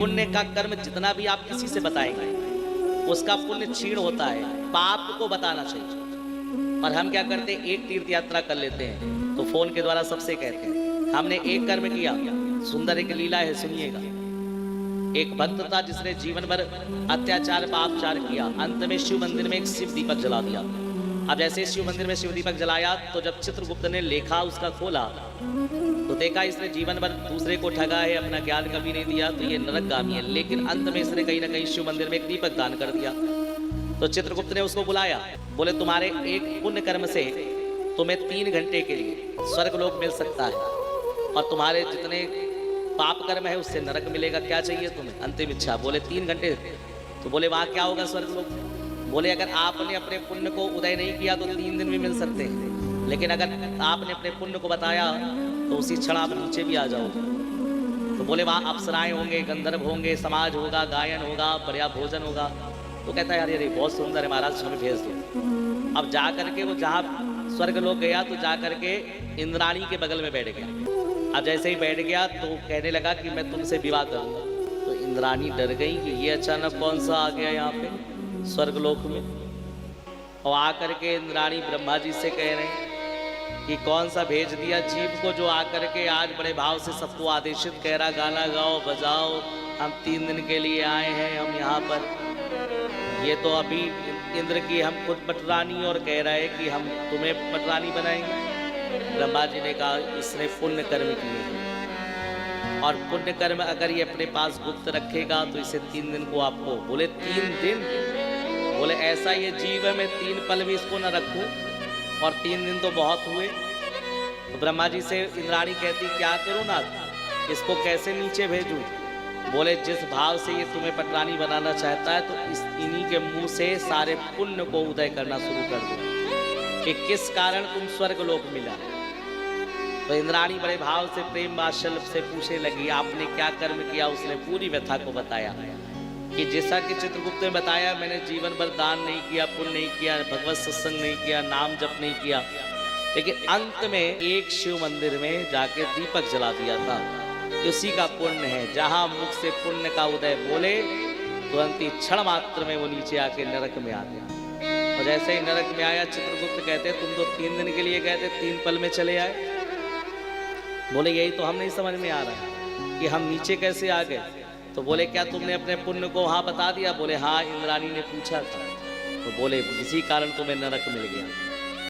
पुण्य का कर्म जितना भी आप किसी से बताएंगे उसका पुण्य क्षीण होता है, पाप को बताना चाहिए। और हम क्या करते हैं, एक तीर्थ यात्रा कर लेते हैं तो फोन के द्वारा सबसे कहते हैं हमने एक कर्म किया। सुंदर एक लीला है, सुनिएगा। एक भक्त था जिसने जीवन भर अत्याचार पापचार किया, अंत में शिव मंदिर में एक शिव दीपक जला दिया। अब जैसे शिव मंदिर में शिव दीपक जलाया तो जब चित्रगुप्त ने लेखा उसका खोला तो देखा इसने जीवन भर दूसरे को ठगा है, अपना ज्ञान कभी नहीं दिया, तो ये नरकगामी है। लेकिन अंत में इसने कहीं ना कहीं शिव मंदिर में एक दीपक दान कर दिया। तो चित्रगुप्त ने उसको बुलाया, बोले तुम्हारे एक पुण्य कर्म से तुम्हें 3 घंटे के लिए स्वर्ग लोक मिल सकता है और तुम्हारे जितने पाप कर्म है उससे नरक मिलेगा। क्या चाहिए तुम्हें? अंतिम इच्छा। बोले 3 घंटे। तो बोले वहां क्या होगा स्वर्ग लोक? बोले अगर आपने अपने पुण्य को उदय नहीं किया तो 3 दिन भी मिल सकते हैं, लेकिन अगर आपने अपने पुण्य को बताया तो उसी क्षण आप नीचे भी आ जाओगे। तो बोले वहाँ अप्सराएं होंगे, गंधर्व होंगे, समाज होगा, गायन होगा, बढ़िया भोजन होगा। तो कहता है अरे बहुत सुंदर है महाराज, हमें भेज दो। अब जा करके वो जहाँ स्वर्ग लोक गया तो जा करके इंद्राणी के बगल में बैठ गया। अब जैसे ही बैठ गया तो कहने लगा कि मैं तुमसे विवाह करूंगा। तो इंद्राणी डर गई कि ये अचानक कौन सा आ गया यहाँ पे स्वर्ग लोक में। और आकर के इंद्राणी ब्रह्मा जी से कह रहे हैं कि कौन सा भेज दिया जीव को जो आकर के आज बड़े भाव से सबको आदेशित कह रहा गाना गाओ बजाओ, हम 3 दिन के लिए आए हैं हम यहाँ पर। ये तो अभी इंद्र की हम खुद पटरानी और कह रहा है कि हम तुम्हें पटरानी बनाएंगे। ब्रह्मा जी ने कहा इसने पुण्य कर्म किए हैं और पुण्य कर्म अगर ये अपने पास गुप्त रखेगा तो इसे 3 दिन को आपको। बोले 3 दिन? बोले ऐसा ये जीव है, मैं 3 पल भी इसको न रखूं और 3 दिन तो बहुत हुए। तो ब्रह्मा जी से इंद्राणी कहती क्या करूं ना, इसको कैसे नीचे भेजूं? बोले जिस भाव से ये तुम्हें पटरानी बनाना चाहता है तो इन्हीं के मुंह से सारे पुण्य को उदय करना शुरू कर दो कि किस कारण तुम स्वर्ग लोक मिला। तो इंद्राणी बड़े भाव से प्रेम वात्सल्य से पूछने लगी आपने क्या कर्म किया। उसने पूरी व्यथा को बताया कि जैसा कि चित्रगुप्त ने बताया मैंने जीवन भर दान नहीं किया, पुण्य नहीं किया, भगवत सत्संग नहीं किया, नाम जप नहीं किया, लेकिन अंत में एक शिव मंदिर में जाके दीपक जला दिया था। उसी का पुण्य है। जहां मुख से पुण्य का उदय बोले तुरंत ही क्षण मात्र में वो नीचे आके नरक में आ गया। और जैसे ही नरक में आया चित्रगुप्त कहते तुम तो 3 दिन के लिए गए थे, 3 पल में चले आए। बोले यही तो हम नहीं समझ में आ रहा कि हम नीचे कैसे आ गए। तो बोले क्या तुमने अपने पुण्य को वहां बता दिया? बोले हाँ इंद्राणी ने पूछा था। तो बोले इसी कारण तुम्हें नरक मिल गया।